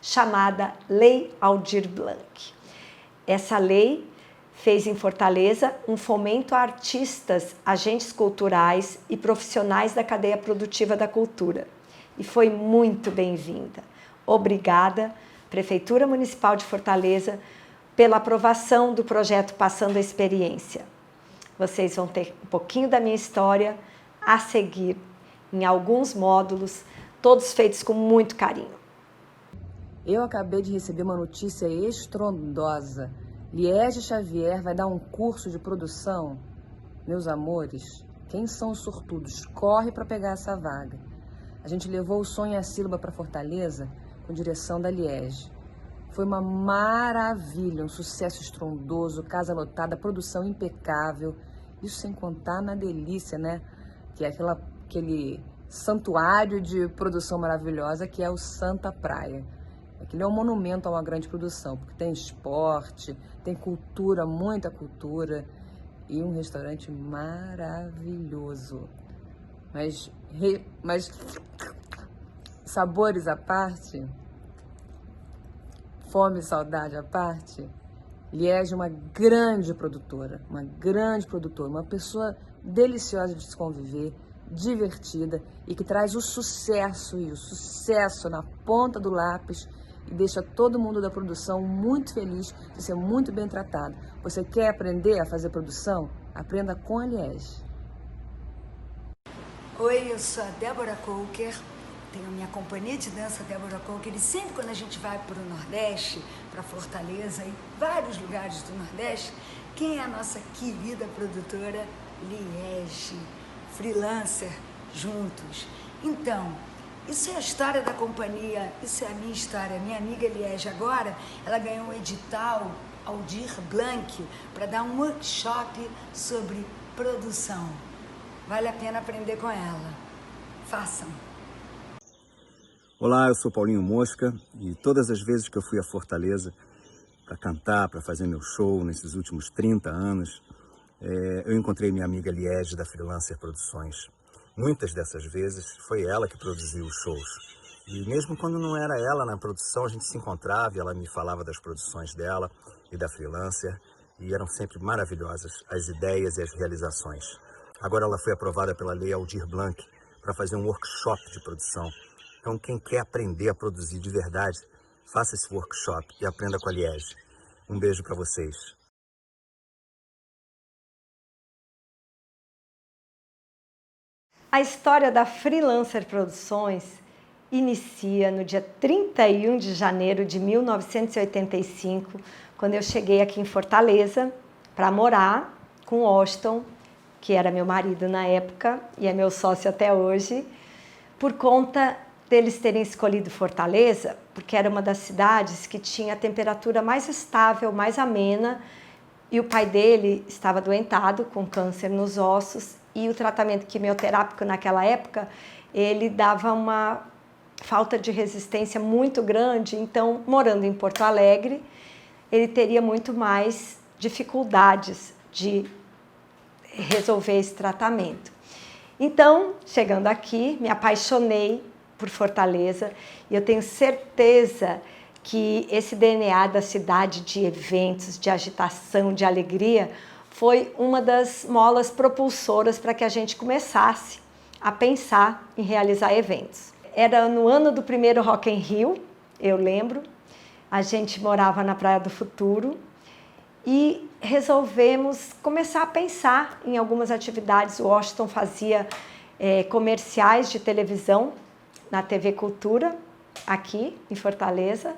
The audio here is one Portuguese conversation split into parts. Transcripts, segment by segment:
chamada Lei Aldir Blanc. Essa lei fez em Fortaleza um fomento a artistas, agentes culturais e profissionais da cadeia produtiva da cultura. E foi muito bem-vinda. Obrigada, Prefeitura Municipal de Fortaleza, pela aprovação do projeto Passando a Experiência. Vocês vão ter um pouquinho da minha história a seguir em alguns módulos, todos feitos com muito carinho. Eu acabei de receber uma notícia estrondosa. Liege Xavier vai dar um curso de produção. Meus amores, quem são os sortudos? Corre para pegar essa vaga. A gente levou o Som e a Sílaba para Fortaleza com direção da Liege. Foi uma maravilha, um sucesso estrondoso, casa lotada, produção impecável. Isso sem contar na delícia, né? Que é aquele santuário de produção maravilhosa que é o Santa Praia. Aquilo é um monumento a uma grande produção, porque tem esporte, tem cultura, muita cultura e um restaurante maravilhoso. Mas sabores à parte, fome e saudade à parte, Liege é uma grande produtora, uma pessoa deliciosa de se conviver, divertida e que traz o sucesso na ponta do lápis e deixa todo mundo da produção muito feliz de ser muito bem tratado. Você quer aprender a fazer produção? Aprenda com a Liege. Oi, eu sou a Débora Coker, tenho a minha companhia de dança Débora Coker e sempre quando a gente vai para o Nordeste, para Fortaleza e vários lugares do Nordeste, quem é a nossa querida produtora? Liege, freelancer, juntos. Então, isso é a história da companhia, isso é a minha história. A minha amiga Liege agora, ela ganhou um edital Aldir Blanc para dar um workshop sobre produção. Vale a pena aprender com ela. Façam. Olá, eu sou Paulinho Mosca e todas as vezes que eu fui a Fortaleza para cantar, para fazer meu show nesses últimos 30 anos, eu encontrei minha amiga Liege da Freelancer Produções. Muitas dessas vezes foi ela que produziu os shows. E mesmo quando não era ela na produção, a gente se encontrava e ela me falava das produções dela e da Freelancer. E eram sempre maravilhosas as ideias e as realizações. Agora ela foi aprovada pela Lei Aldir Blanc para fazer um workshop de produção. Então quem quer aprender a produzir de verdade, faça esse workshop e aprenda com a Liege. Um beijo para vocês. A história da Freelancer Produções inicia no dia 31 de janeiro de 1985, quando eu cheguei aqui em Fortaleza para morar com Washington, que era meu marido na época e é meu sócio até hoje, por conta deles terem escolhido Fortaleza, porque era uma das cidades que tinha a temperatura mais estável, mais amena, e o pai dele estava doentado com câncer nos ossos e o tratamento quimioterápico naquela época, ele dava uma falta de resistência muito grande, então, morando em Porto Alegre, ele teria muito mais dificuldades de resolver esse tratamento. Então, chegando aqui, me apaixonei por Fortaleza e eu tenho certeza que esse DNA da cidade de eventos, de agitação, de alegria, foi uma das molas propulsoras para que a gente começasse a pensar em realizar eventos. Era no ano do primeiro Rock in Rio, eu lembro, a gente morava na Praia do Futuro e resolvemos começar a pensar em algumas atividades. O Washington fazia comerciais de televisão na TV Cultura, aqui em Fortaleza,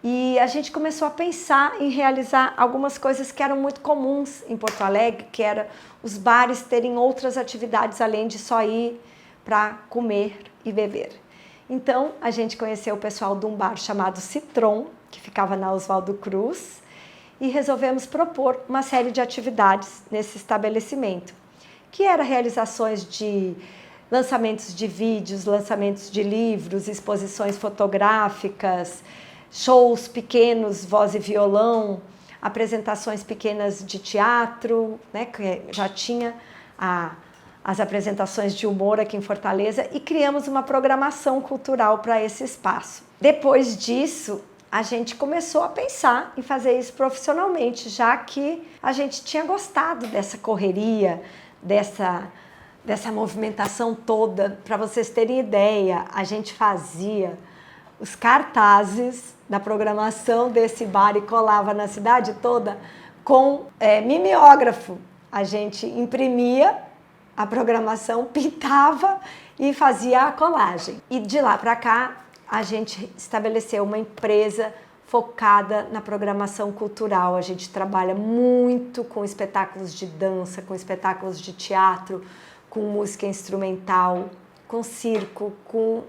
e a gente começou a pensar em realizar algumas coisas que eram muito comuns em Porto Alegre, que era os bares terem outras atividades além de só ir para comer e beber. Então, a gente conheceu o pessoal de um bar chamado Citron, que ficava na Oswaldo Cruz, e resolvemos propor uma série de atividades nesse estabelecimento, que era realizações de lançamentos de vídeos, lançamentos de livros, exposições fotográficas, shows pequenos, voz e violão, apresentações pequenas de teatro, né, que já tinha as apresentações de humor aqui em Fortaleza e criamos uma programação cultural para esse espaço. Depois disso, a gente começou a pensar em fazer isso profissionalmente, já que a gente tinha gostado dessa correria, dessa movimentação toda. Para vocês terem ideia, a gente fazia os cartazes da programação desse bar e colava na cidade toda com mimeógrafo. A gente imprimia a programação, pintava e fazia a colagem. E de lá para cá, a gente estabeleceu uma empresa focada na programação cultural. A gente trabalha muito com espetáculos de dança, com espetáculos de teatro, com música instrumental, com circo, com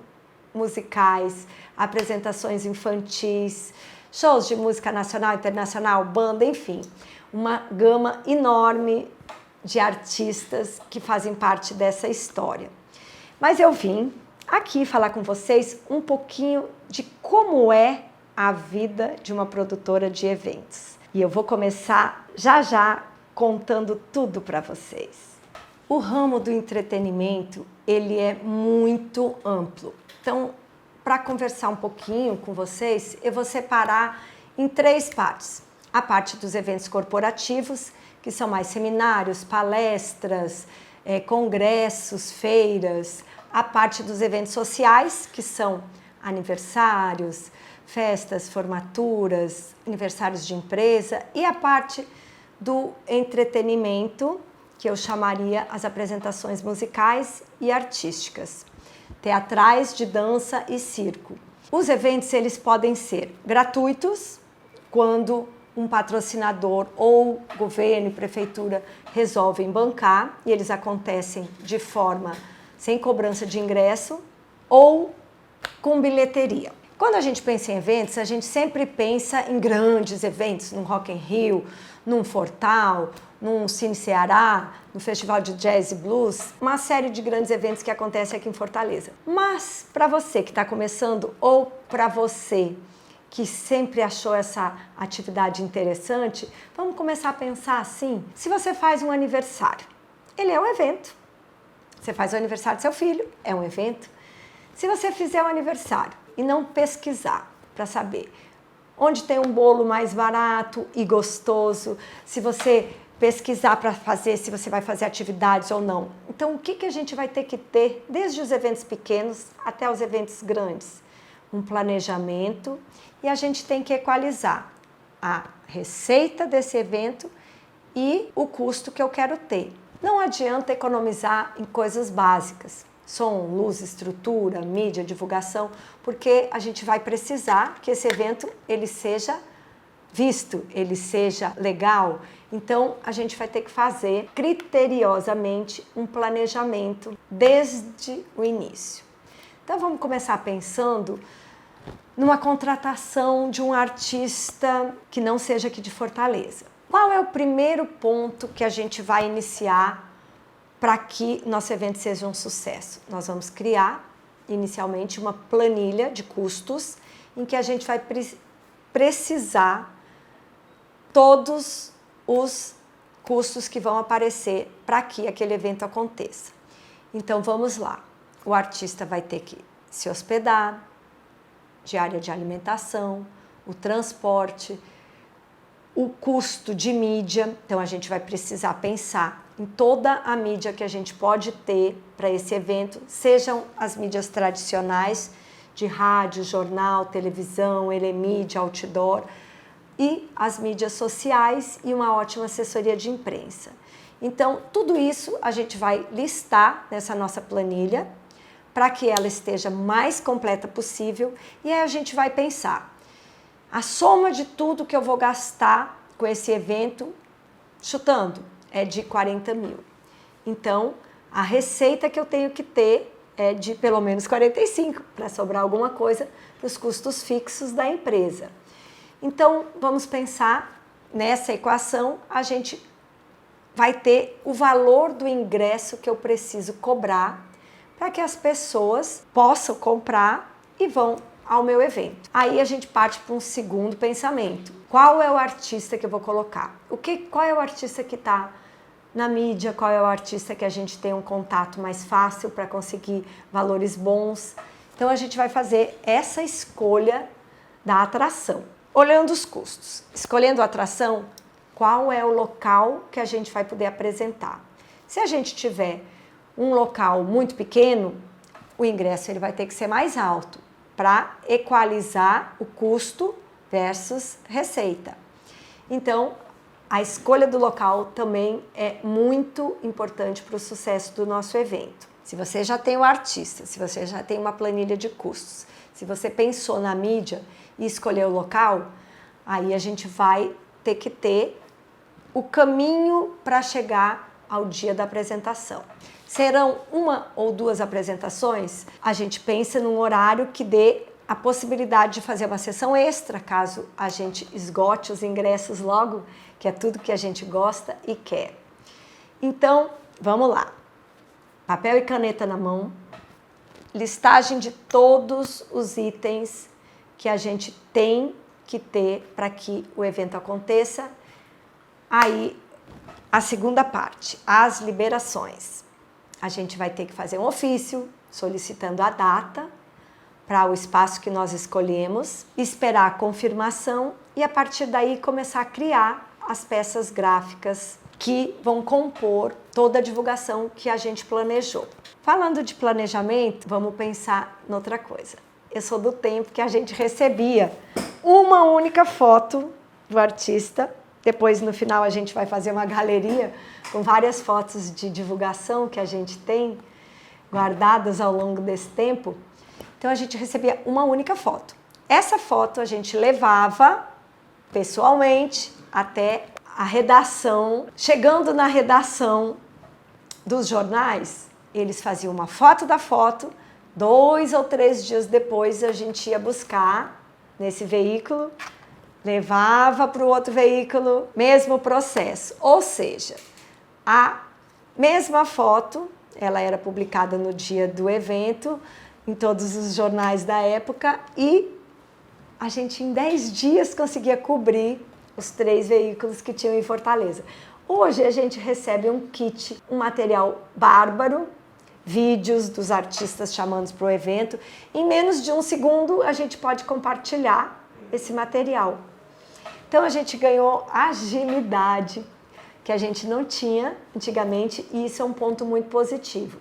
musicais, apresentações infantis, shows de música nacional, internacional, banda, enfim, uma gama enorme de artistas que fazem parte dessa história. Mas eu vim aqui falar com vocês um pouquinho de como é a vida de uma produtora de eventos. E eu vou começar já contando tudo para vocês. O ramo do entretenimento, ele é muito amplo. Então, para conversar um pouquinho com vocês, eu vou separar em 3 partes. A parte dos eventos corporativos, que são mais seminários, palestras, congressos, feiras. A parte dos eventos sociais, que são aniversários, festas, formaturas, aniversários de empresa. E a parte do entretenimento, que eu chamaria as apresentações musicais e artísticas, teatrais, de dança e circo. Os eventos, eles podem ser gratuitos, quando um patrocinador ou governo e prefeitura resolvem bancar, e eles acontecem de forma sem cobrança de ingresso, ou com bilheteria. Quando a gente pensa em eventos, a gente sempre pensa em grandes eventos, num Rock in Rio, num Fortal, num Cine Ceará, no Festival de Jazz e Blues, uma série de grandes eventos que acontecem aqui em Fortaleza. Mas para você que está começando, ou para você que sempre achou essa atividade interessante, vamos começar a pensar assim: se você faz um aniversário, ele é um evento. Você faz o aniversário do seu filho, é um evento. Se você fizer um aniversário e não pesquisar para saber onde tem um bolo mais barato e gostoso, se você pesquisar para fazer, se você vai fazer atividades ou não. Então, o que a gente vai ter que ter, desde os eventos pequenos até os eventos grandes? Um planejamento, e a gente tem que equalizar a receita desse evento e o custo que eu quero ter. Não adianta economizar em coisas básicas, som, luz, estrutura, mídia, divulgação, porque a gente vai precisar que esse evento ele seja visto, ele seja legal. Então, a gente vai ter que fazer criteriosamente um planejamento desde o início. Então, vamos começar pensando numa contratação de um artista que não seja aqui de Fortaleza. Qual é o primeiro ponto que a gente vai iniciar para que nosso evento seja um sucesso? Nós vamos criar, inicialmente, uma planilha de custos em que a gente vai precisar todos os custos que vão aparecer para que aquele evento aconteça. Então, vamos lá. O artista vai ter que se hospedar, diária de alimentação, o transporte, o custo de mídia. Então, a gente vai precisar pensar em toda a mídia que a gente pode ter para esse evento, sejam as mídias tradicionais de rádio, jornal, televisão, elemídia, outdoor, e as mídias sociais e uma ótima assessoria de imprensa. Então, tudo isso a gente vai listar nessa nossa planilha para que ela esteja mais completa possível, e aí a gente vai pensar a soma de tudo que eu vou gastar com esse evento, chutando, é de 40 mil. Então, a receita que eu tenho que ter é de pelo menos 45, para sobrar alguma coisa para os custos fixos da empresa. Então, vamos pensar nessa equação, a gente vai ter o valor do ingresso que eu preciso cobrar para que as pessoas possam comprar e vão ao meu evento. Aí a gente parte para um segundo pensamento. Qual é o artista que eu vou colocar? Qual é o artista que está na mídia, qual é o artista que a gente tem um contato mais fácil para conseguir valores bons. Então a gente vai fazer essa escolha da atração, olhando os custos, escolhendo a atração, qual é o local que a gente vai poder apresentar. Se a gente tiver um local muito pequeno, o ingresso ele vai ter que ser mais alto para equalizar o custo versus receita. Então, a escolha do local também é muito importante para o sucesso do nosso evento. Se você já tem o artista, se você já tem uma planilha de custos, se você pensou na mídia e escolheu o local, aí a gente vai ter que ter o caminho para chegar ao dia da apresentação. Serão 1 ou 2 apresentações? A gente pensa num horário que dê a possibilidade de fazer uma sessão extra, caso a gente esgote os ingressos logo, que é tudo que a gente gosta e quer. Então, vamos lá. Papel e caneta na mão, listagem de todos os itens que a gente tem que ter para que o evento aconteça. Aí, a segunda parte, as liberações. A gente vai ter que fazer um ofício solicitando a data para o espaço que nós escolhemos, esperar a confirmação e a partir daí começar a criar as peças gráficas que vão compor toda a divulgação que a gente planejou. Falando de planejamento, vamos pensar noutra coisa. Eu sou do tempo que a gente recebia uma única foto do artista. Depois, no final, a gente vai fazer uma galeria com várias fotos de divulgação que a gente tem guardadas ao longo desse tempo. Então, a gente recebia uma única foto. Essa foto a gente levava pessoalmente até a redação. Chegando na redação dos jornais, eles faziam uma foto da foto. 2 ou 3 dias depois, a gente ia buscar nesse veículo, levava para o outro veículo, mesmo processo. Ou seja, a mesma foto, ela era publicada no dia do evento, em todos os jornais da época, e a gente em 10 dias conseguia cobrir os 3 veículos que tinham em Fortaleza. Hoje a gente recebe um kit, um material bárbaro, vídeos dos artistas chamando para o evento. Em menos de 1 segundo a gente pode compartilhar esse material. Então a gente ganhou agilidade que a gente não tinha antigamente e isso é um ponto muito positivo.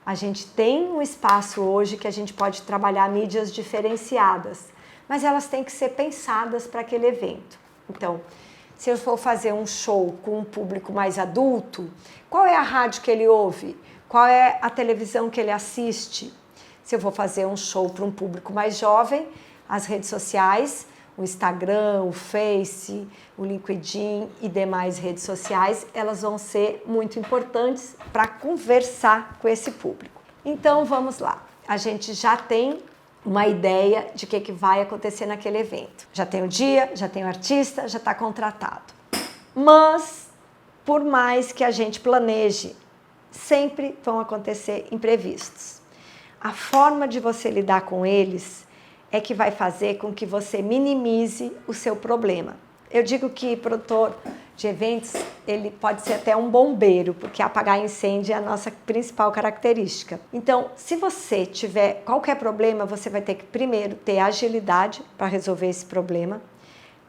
A gente tem um espaço hoje que a gente pode trabalhar mídias diferenciadas, mas elas têm que ser pensadas para aquele evento. Então, se eu for fazer um show com um público mais adulto, qual é a rádio que ele ouve? Qual é a televisão que ele assiste? Se eu vou fazer um show para um público mais jovem, as redes sociais, o Instagram, o Face, o LinkedIn e demais redes sociais, elas vão ser muito importantes para conversar com esse público. Então, vamos lá. A gente já tem uma ideia de o que vai acontecer naquele evento. Já tem o dia, já tem o artista, já está contratado. Mas, por mais que a gente planeje, sempre vão acontecer imprevistos. A forma de você lidar com eles é que vai fazer com que você minimize o seu problema. Eu digo que produtor de eventos, ele pode ser até um bombeiro, porque apagar incêndio é a nossa principal característica. Então, se você tiver qualquer problema, você vai ter que primeiro ter agilidade para resolver esse problema,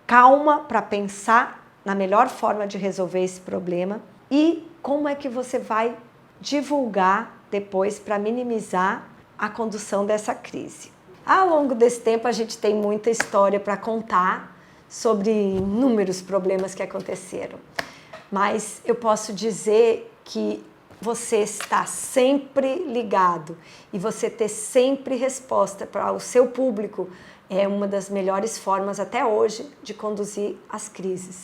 calma para pensar na melhor forma de resolver esse problema e como é que você vai divulgar depois para minimizar a condução dessa crise. Ao longo desse tempo, a gente tem muita história para contar sobre inúmeros problemas que aconteceram. Mas eu posso dizer que você está sempre ligado e você ter sempre resposta para o seu público é uma das melhores formas até hoje de conduzir as crises.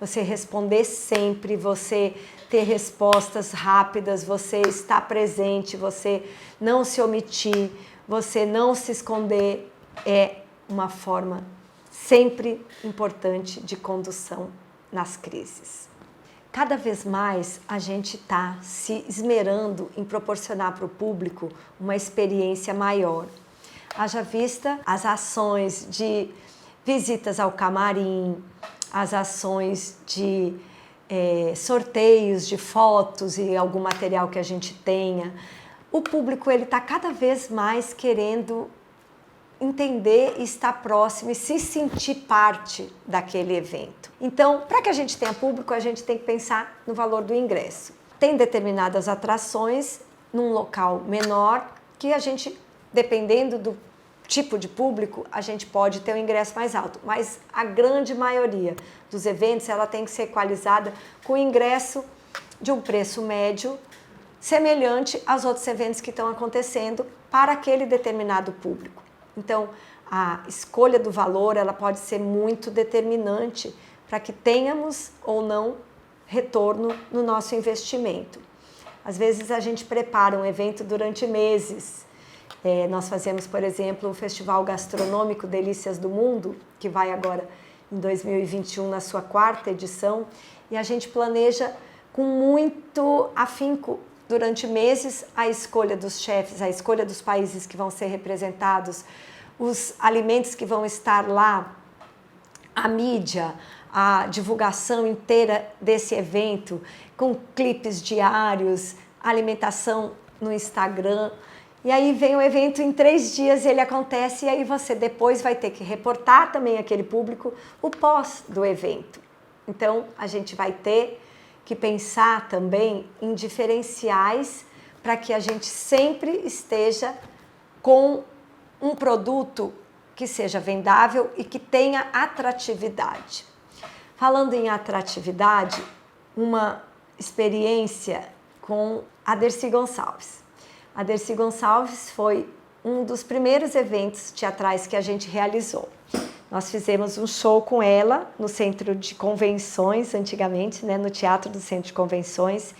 Você responder sempre, você ter respostas rápidas, você estar presente, você não se omitir, você não se esconder, é uma forma sempre importante de condução nas crises. Cada vez mais a gente está se esmerando em proporcionar para o público uma experiência maior. Haja vista as ações de visitas ao camarim, as ações de sorteios de fotos e algum material que a gente tenha. O público está cada vez mais querendo entender e estar próximo e se sentir parte daquele evento. Então, para que a gente tenha público, a gente tem que pensar no valor do ingresso. Tem determinadas atrações num local menor que a gente, dependendo do tipo de público, a gente pode ter um ingresso mais alto, mas a grande maioria dos eventos ela tem que ser equalizada com o ingresso de um preço médio semelhante aos outros eventos que estão acontecendo para aquele determinado público. Então, a escolha do valor ela pode ser muito determinante para que tenhamos ou não retorno no nosso investimento. Às vezes a gente prepara um evento durante meses. Nós fazemos, por exemplo, o Festival Gastronômico Delícias do Mundo, que vai agora em 2021 na sua 4ª edição, e a gente planeja com muito afinco durante meses a escolha dos chefes, a escolha dos países que vão ser representados, os alimentos que vão estar lá, a mídia, a divulgação inteira desse evento, com clipes diários, alimentação no Instagram. E aí vem o evento em 3 dias, ele acontece, e aí você depois vai ter que reportar também àquele público o pós do evento. Então, a gente vai ter que pensar também em diferenciais para que a gente sempre esteja com um produto que seja vendável e que tenha atratividade. Falando em atratividade, uma experiência com a Dercy Gonçalves. A Dercy Gonçalves foi um dos primeiros eventos teatrais que a gente realizou. Nós fizemos um show com ela no Centro de Convenções, antigamente, no Teatro do Centro de Convenções,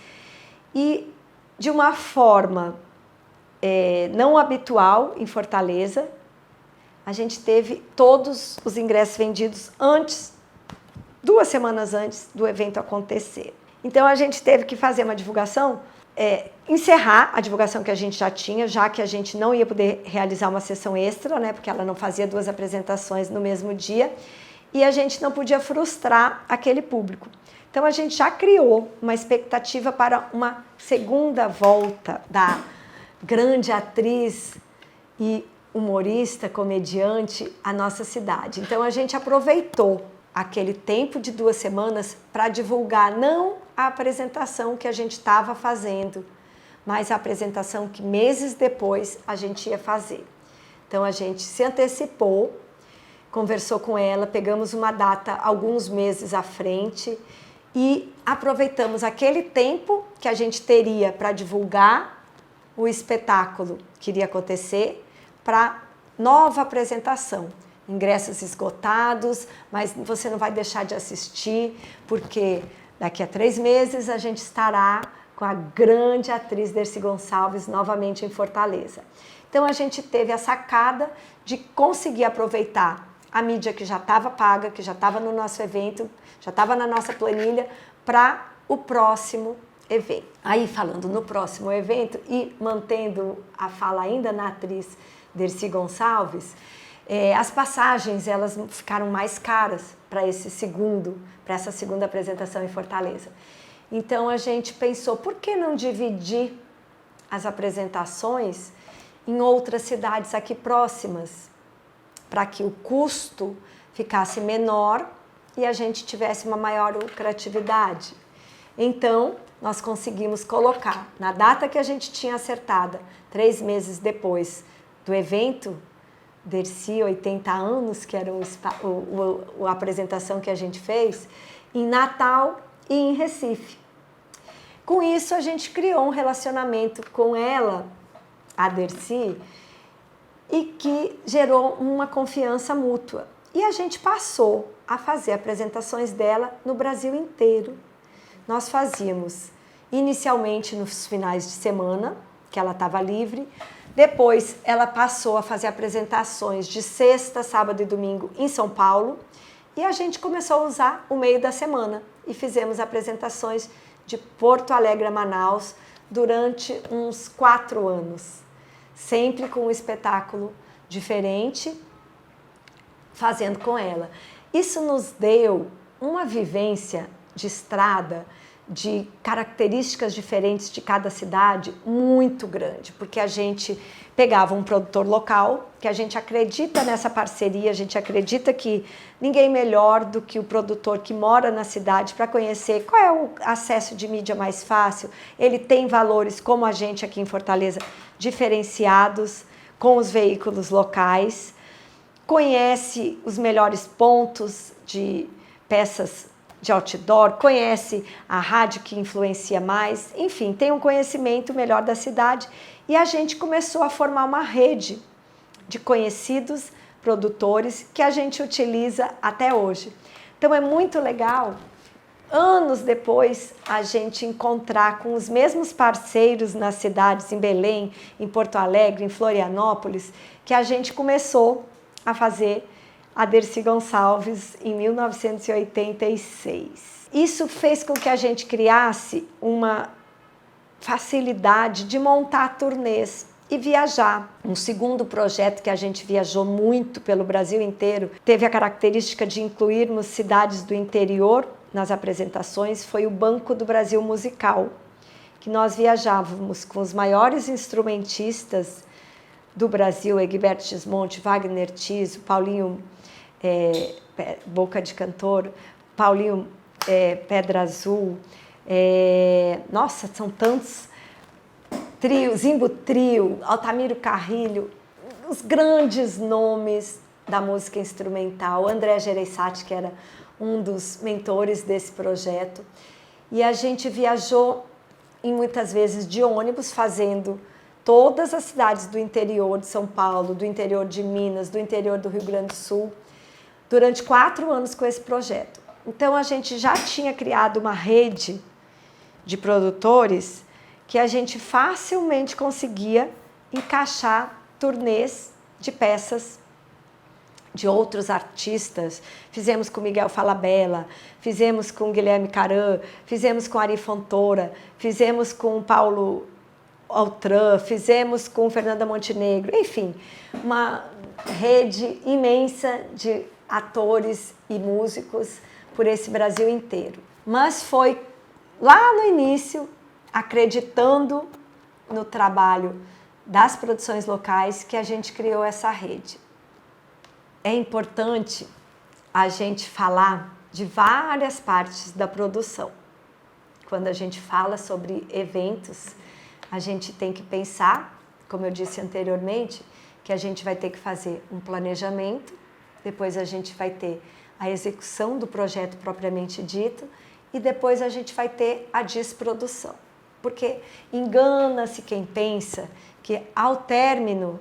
e de uma forma não habitual em Fortaleza, a gente teve todos os ingressos vendidos 2 semanas antes do evento acontecer. Então a gente teve que fazer uma divulgação, encerrar a divulgação que a gente já tinha, já que a gente não ia poder realizar uma sessão extra, porque ela não fazia 2 apresentações no mesmo dia, e a gente não podia frustrar aquele público. Então a gente já criou uma expectativa para uma segunda volta da grande atriz e humorista, comediante, à nossa cidade. Então a gente aproveitou aquele tempo de 2 semanas para divulgar não a apresentação que a gente estava fazendo, mas a apresentação que meses depois a gente ia fazer. Então a gente se antecipou, conversou com ela, pegamos uma data alguns meses à frente e aproveitamos aquele tempo que a gente teria para divulgar o espetáculo que iria acontecer para nova apresentação. Ingressos esgotados, mas você não vai deixar de assistir, porque daqui a 3 meses a gente estará com a grande atriz Dercy Gonçalves novamente em Fortaleza. Então a gente teve a sacada de conseguir aproveitar a mídia que já estava paga, que já estava no nosso evento, já estava na nossa planilha, para o próximo evento. Aí, falando no próximo evento e mantendo a fala ainda na atriz Dercy Gonçalves, as passagens elas ficaram mais caras para essa segunda apresentação em Fortaleza. Então a gente pensou, por que não dividir as apresentações em outras cidades aqui próximas, para que o custo ficasse menor e a gente tivesse uma maior lucratividade. Então nós conseguimos colocar na data que a gente tinha acertada, 3 meses depois do evento, Dercy, 80 anos, que era a apresentação que a gente fez, em Natal e em Recife. Com isso, a gente criou um relacionamento com ela, a Dercy, e que gerou uma confiança mútua. E a gente passou a fazer apresentações dela no Brasil inteiro. Nós fazíamos inicialmente nos finais de semana, que ela estava livre. Depois, ela passou a fazer apresentações de sexta, sábado e domingo em São Paulo. E a gente começou a usar o meio da semana. E fizemos apresentações de Porto Alegre a Manaus durante uns 4 anos. Sempre com um espetáculo diferente, fazendo com ela. Isso nos deu uma vivência de estrada, de características diferentes de cada cidade, muito grande, porque a gente pegava um produtor local, que a gente acredita nessa parceria, a gente acredita que ninguém melhor do que o produtor que mora na cidade para conhecer qual é o acesso de mídia mais fácil, ele tem valores como a gente aqui em Fortaleza, diferenciados com os veículos locais, conhece os melhores pontos de peças de outdoor, conhece a rádio que influencia mais, enfim, tem um conhecimento melhor da cidade e a gente começou a formar uma rede de conhecidos produtores que a gente utiliza até hoje. Então é muito legal, anos depois, a gente encontrar com os mesmos parceiros nas cidades, em Belém, em Porto Alegre, em Florianópolis, que a gente começou a fazer a Dercy Gonçalves em 1986. Isso fez com que a gente criasse uma facilidade de montar turnês e viajar. Um segundo projeto que a gente viajou muito pelo Brasil inteiro, teve a característica de incluirmos cidades do interior nas apresentações, foi o Banco do Brasil Musical, que nós viajávamos com os maiores instrumentistas do Brasil, Egberto Gismonti, Wagner Tiso, Paulinho Boca de Cantor, Paulinho Pedra Azul, nossa, são tantos trios, Zimbo Trio, Altamiro Carrilho, os grandes nomes da música instrumental, André Gereissati, que era um dos mentores desse projeto, e a gente viajou muitas vezes de ônibus, fazendo todas as cidades do interior de São Paulo, do interior de Minas, do interior do Rio Grande do Sul, durante 4 anos com esse projeto. Então, a gente já tinha criado uma rede de produtores que a gente facilmente conseguia encaixar turnês de peças de outros artistas. Fizemos com Miguel Falabella, fizemos com Guilherme Caran, fizemos com Ari Fontoura, fizemos com Paulo Altran, fizemos com Fernanda Montenegro, enfim, uma rede imensa de atores e músicos por esse Brasil inteiro. Mas foi lá no início, acreditando no trabalho das produções locais, que a gente criou essa rede. É importante a gente falar de várias partes da produção. Quando a gente fala sobre eventos, a gente tem que pensar, como eu disse anteriormente, que a gente vai ter que fazer um planejamento, depois a gente vai ter a execução do projeto propriamente dito e depois a gente vai ter a desprodução. Porque engana-se quem pensa que ao término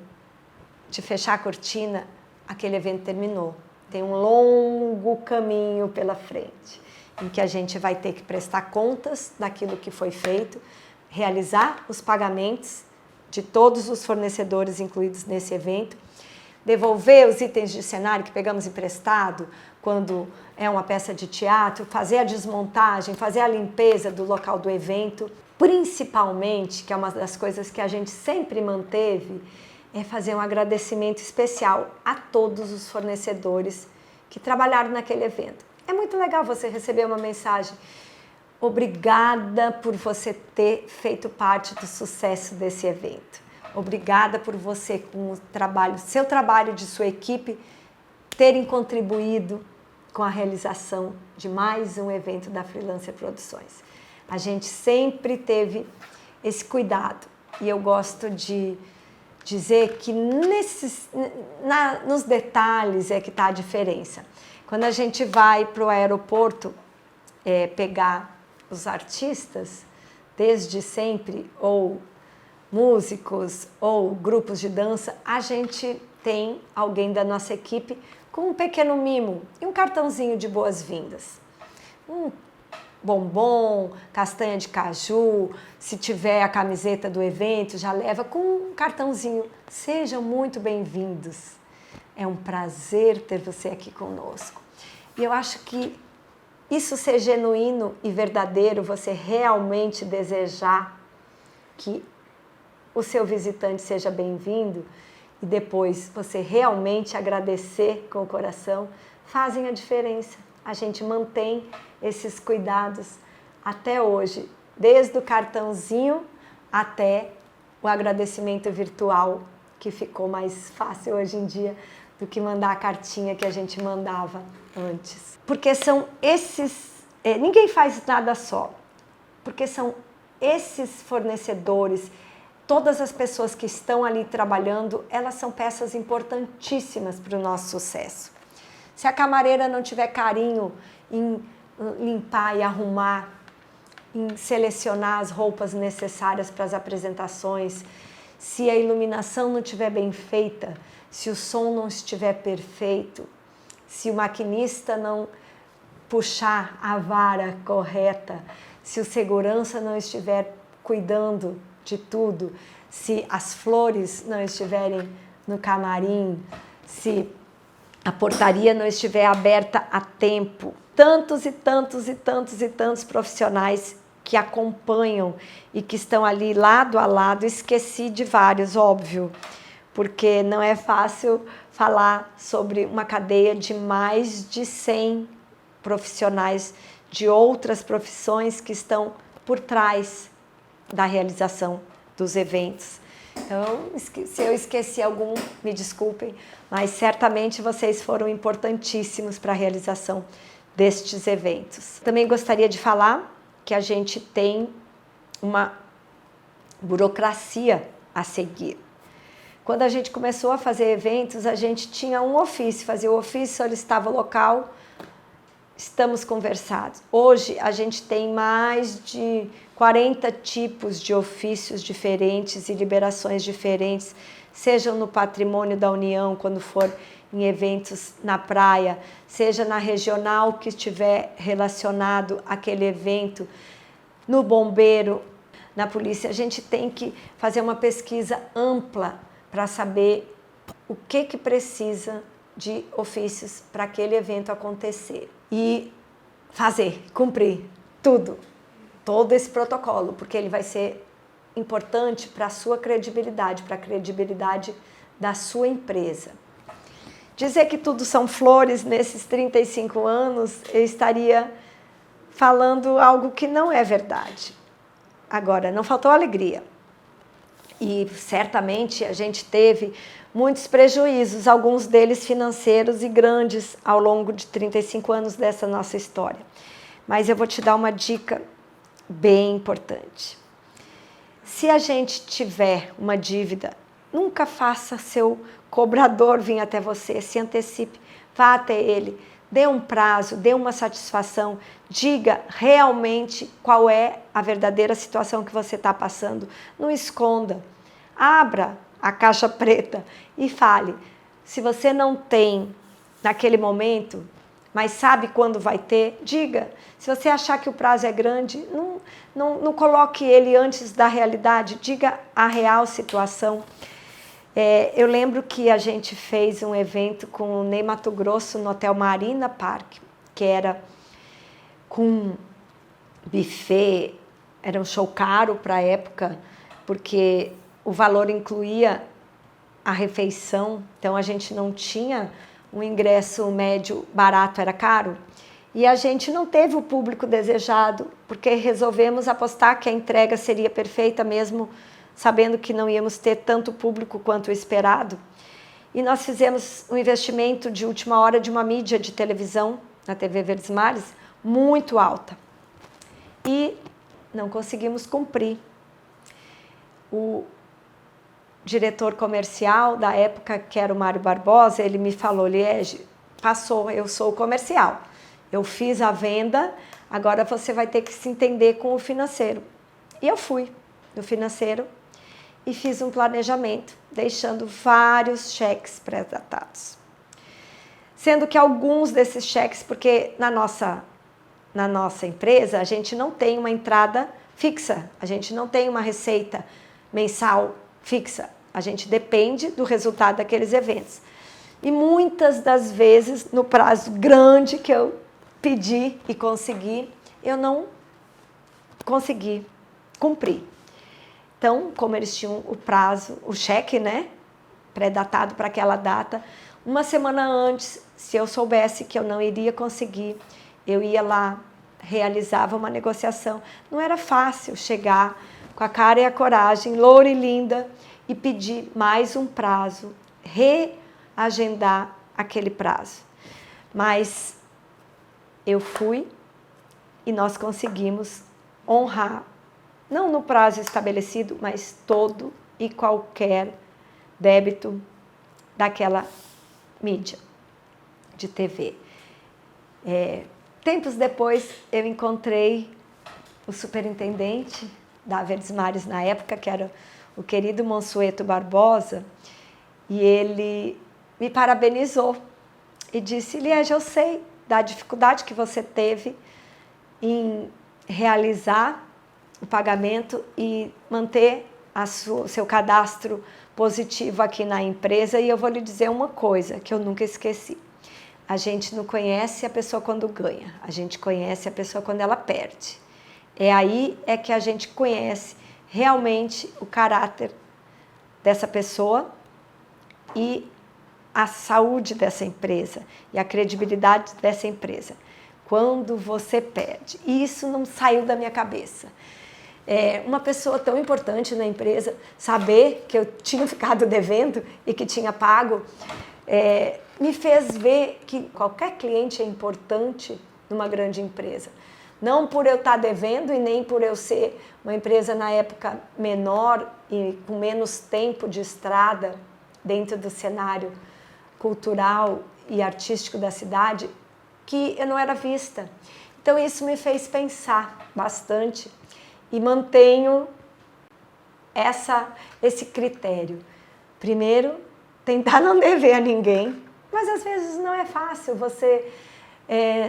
de fechar a cortina, aquele evento terminou. Tem um longo caminho pela frente, em que a gente vai ter que prestar contas daquilo que foi feito, realizar os pagamentos de todos os fornecedores incluídos nesse evento, devolver os itens de cenário que pegamos emprestado, quando é uma peça de teatro, fazer a desmontagem, fazer a limpeza do local do evento. Principalmente, que é uma das coisas que a gente sempre manteve, é fazer um agradecimento especial a todos os fornecedores que trabalharam naquele evento. É muito legal você receber uma mensagem: obrigada por você ter feito parte do sucesso desse evento. Obrigada por você, com o trabalho, seu trabalho, de sua equipe, terem contribuído com a realização de mais um evento da Freelancer Produções. A gente sempre teve esse cuidado e eu gosto de dizer que nos detalhes é que está a diferença. Quando a gente vai para o aeroporto pegar os artistas, desde sempre, ou músicos ou grupos de dança, a gente tem alguém da nossa equipe com um pequeno mimo e um cartãozinho de boas-vindas. Um bombom, castanha de caju, se tiver a camiseta do evento, já leva com um cartãozinho. Sejam muito bem-vindos. É um prazer ter você aqui conosco. E eu acho que isso ser genuíno e verdadeiro, você realmente desejar que o seu visitante seja bem-vindo e depois você realmente agradecer com o coração, fazem a diferença. A gente mantém esses cuidados até hoje, desde o cartãozinho até o agradecimento virtual, que ficou mais fácil hoje em dia do que mandar a cartinha que a gente mandava antes. Porque são esses... ninguém faz nada só, porque são esses fornecedores, todas as pessoas que estão ali trabalhando, elas são peças importantíssimas para o nosso sucesso. Se a camareira não tiver carinho em limpar e arrumar, em selecionar as roupas necessárias para as apresentações, se a iluminação não estiver bem feita, se o som não estiver perfeito, se o maquinista não puxar a vara correta, se o segurança não estiver cuidando de tudo, se as flores não estiverem no camarim, se a portaria não estiver aberta a tempo. Tantos e tantos e tantos e tantos profissionais que acompanham e que estão ali lado a lado. Esqueci de vários, óbvio, porque não é fácil falar sobre uma cadeia de mais de 100 profissionais de outras profissões que estão por trás da realização dos eventos. Então, se eu esqueci algum, me desculpem, mas certamente vocês foram importantíssimos para a realização destes eventos. Também gostaria de falar que a gente tem uma burocracia a seguir. Quando a gente começou a fazer eventos, a gente tinha um ofício, fazia o ofício, solicitava o local, estamos conversados. Hoje a gente tem mais de 40 tipos de ofícios diferentes e liberações diferentes, sejam no patrimônio da União, quando for em eventos na praia, seja na regional que estiver relacionado àquele evento, no bombeiro, na polícia. A gente tem que fazer uma pesquisa ampla para saber o que precisa de ofícios para aquele evento acontecer. E fazer, cumprir tudo, todo esse protocolo, porque ele vai ser importante para a sua credibilidade, para a credibilidade da sua empresa. Dizer que tudo são flores nesses 35 anos, eu estaria falando algo que não é verdade. Agora, não faltou alegria. E certamente a gente teve muitos prejuízos, alguns deles financeiros e grandes ao longo de 35 anos dessa nossa história. Mas eu vou te dar uma dica bem importante. Se a gente tiver uma dívida, nunca faça seu cobrador vir até você, se antecipe, vá até ele, dê um prazo, dê uma satisfação, diga realmente qual é a verdadeira situação que você está passando, não esconda, abra a caixa preta e fale. Se você não tem naquele momento, mas sabe quando vai ter, diga. Se você achar que o prazo é grande, não coloque ele antes da realidade, diga a real situação. Eu lembro que a gente fez um evento com o Ney Matogrosso no Hotel Marina Park, que era com buffet, era um show caro para a época, porque o valor incluía a refeição, então a gente não tinha um ingresso médio barato, era caro. E a gente não teve o público desejado, porque resolvemos apostar que a entrega seria perfeita mesmo, sabendo que não íamos ter tanto público quanto o esperado. E nós fizemos um investimento de última hora de uma mídia de televisão, na TV Verdes Mares, muito alta. E não conseguimos cumprir. O diretor comercial da época, que era o Mário Barbosa, ele me falou: Liege, passou, eu sou o comercial. Eu fiz a venda, agora você vai ter que se entender com o financeiro. E eu fui no financeiro e fiz um planejamento, deixando vários cheques pré-datados. Sendo que alguns desses cheques, porque na nossa empresa a gente não tem uma entrada fixa, a gente não tem uma receita mensal fixa, a gente depende do resultado daqueles eventos. E muitas das vezes, no prazo grande que eu pedi e consegui, eu não consegui cumprir. Então, como eles tinham o prazo, o cheque, né, pré-datado para aquela data, Uma semana antes, se eu soubesse que eu não iria conseguir, eu ia lá, realizava uma negociação. Não era fácil chegar com a cara e a coragem, loura e linda, e pedir mais um prazo, reagendar aquele prazo. Mas eu fui e nós conseguimos honrar, não no prazo estabelecido, mas todo e qualquer débito daquela mídia de TV. Tempos depois, eu encontrei o superintendente da Verdes Mares na época, que era o querido Monsueto Barbosa, e ele me parabenizou e disse: Liege, eu sei da dificuldade que você teve em realizar o pagamento e manter o seu cadastro positivo aqui na empresa, e eu vou lhe dizer uma coisa que eu nunca esqueci. A gente não conhece a pessoa quando ganha, a gente conhece a pessoa quando ela perde. Aí é que a gente conhece realmente o caráter dessa pessoa e a saúde dessa empresa e a credibilidade dessa empresa. Quando você perde. E isso não saiu da minha cabeça. Uma pessoa tão importante na empresa, saber que eu tinha ficado devendo e que tinha pago, me fez ver que qualquer cliente é importante numa grande empresa. Não por eu estar devendo e nem por eu ser uma empresa na época menor e com menos tempo de estrada dentro do cenário cultural e artístico da cidade, que eu não era vista. Então isso me fez pensar bastante e mantenho esse critério. Primeiro, tentar não dever a ninguém, mas às vezes não é fácil.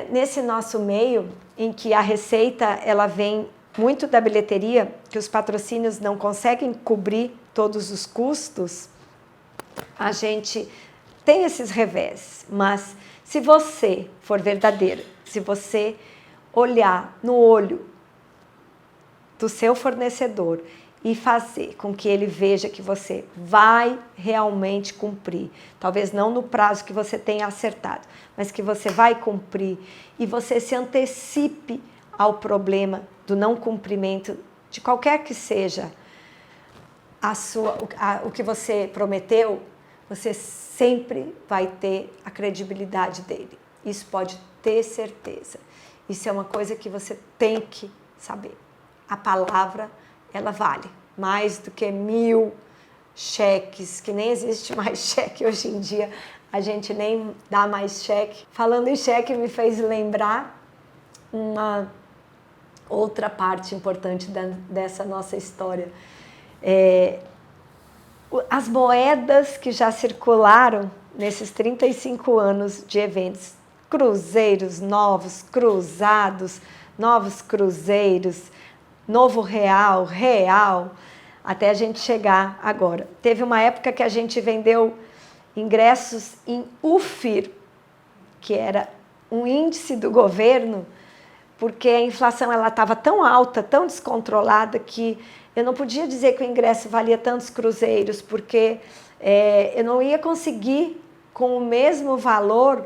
Nesse nosso meio, em que a receita ela vem muito da bilheteria, que os patrocínios não conseguem cobrir todos os custos, a gente tem esses revés. Mas se você for verdadeiro, se você olhar no olho do seu fornecedor e fazer com que ele veja que você vai realmente cumprir, talvez não no prazo que você tenha acertado, mas que você vai cumprir, e você se antecipe ao problema do não cumprimento de qualquer que seja o que você prometeu, você sempre vai ter a credibilidade dele. Isso pode ter certeza. Isso é uma coisa que você tem que saber. A palavra, ela vale mais do que 1000 cheques, que nem existe mais cheque hoje em dia, a gente nem dá mais cheque. Falando em cheque, me fez lembrar uma outra parte importante dessa nossa história. As moedas que já circularam nesses 35 anos de eventos, cruzeiros novos, cruzados, novos cruzeiros, novo real, até a gente chegar agora. Teve uma época que a gente vendeu ingressos em UFIR, que era um índice do governo, porque a inflação estava tão alta, tão descontrolada, que eu não podia dizer que o ingresso valia tantos cruzeiros, porque eu não ia conseguir, com o mesmo valor,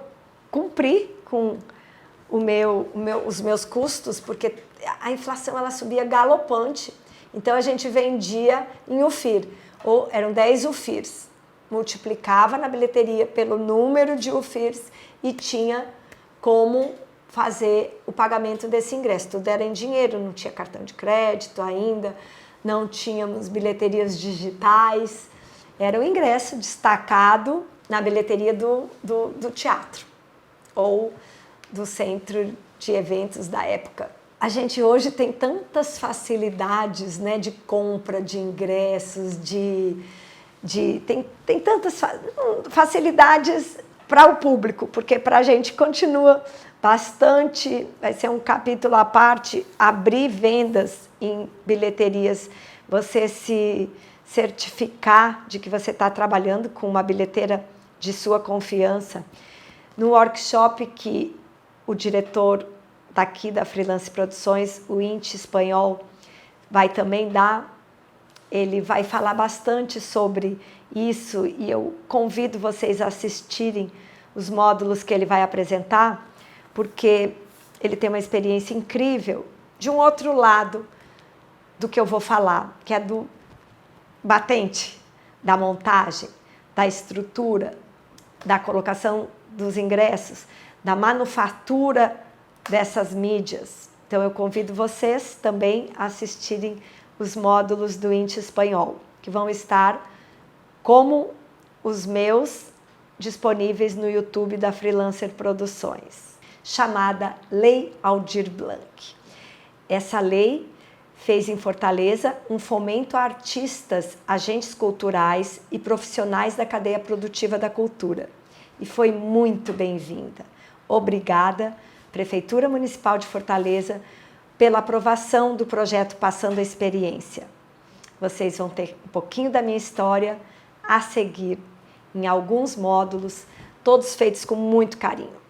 cumprir com os meus custos, porque a inflação ela subia galopante. Então a gente vendia em UFIR, ou eram 10 UFIRs, multiplicava na bilheteria pelo número de UFIRs e tinha como fazer o pagamento desse ingresso. Tudo era em dinheiro, não tinha cartão de crédito ainda, não tínhamos bilheterias digitais, era o ingresso destacado na bilheteria do teatro ou do centro de eventos da época. A gente hoje tem tantas facilidades, né, de compra de ingressos, tem tantas facilidades para o público, porque para a gente continua bastante, vai ser um capítulo à parte, abrir vendas em bilheterias, você se certificar de que você está trabalhando com uma bilheteira de sua confiança. No workshop que o diretor daqui da Freelance Produções, o Inti espanhol, vai também dar, ele vai falar bastante sobre isso e eu convido vocês a assistirem os módulos que ele vai apresentar, porque ele tem uma experiência incrível de um outro lado do que eu vou falar, que é do batente, da montagem, da estrutura, da colocação dos ingressos, da manufatura dessas mídias. Então eu convido vocês também a assistirem os módulos do INTE Espanhol, que vão estar como os meus disponíveis no YouTube da Freelancer Produções, chamada Lei Aldir Blanc. Essa lei fez em Fortaleza um fomento a artistas, agentes culturais e profissionais da cadeia produtiva da cultura. E foi muito bem-vinda. Obrigada, Prefeitura Municipal de Fortaleza, pela aprovação do projeto Passando a Experiência. Vocês vão ter um pouquinho da minha história a seguir em alguns módulos, todos feitos com muito carinho.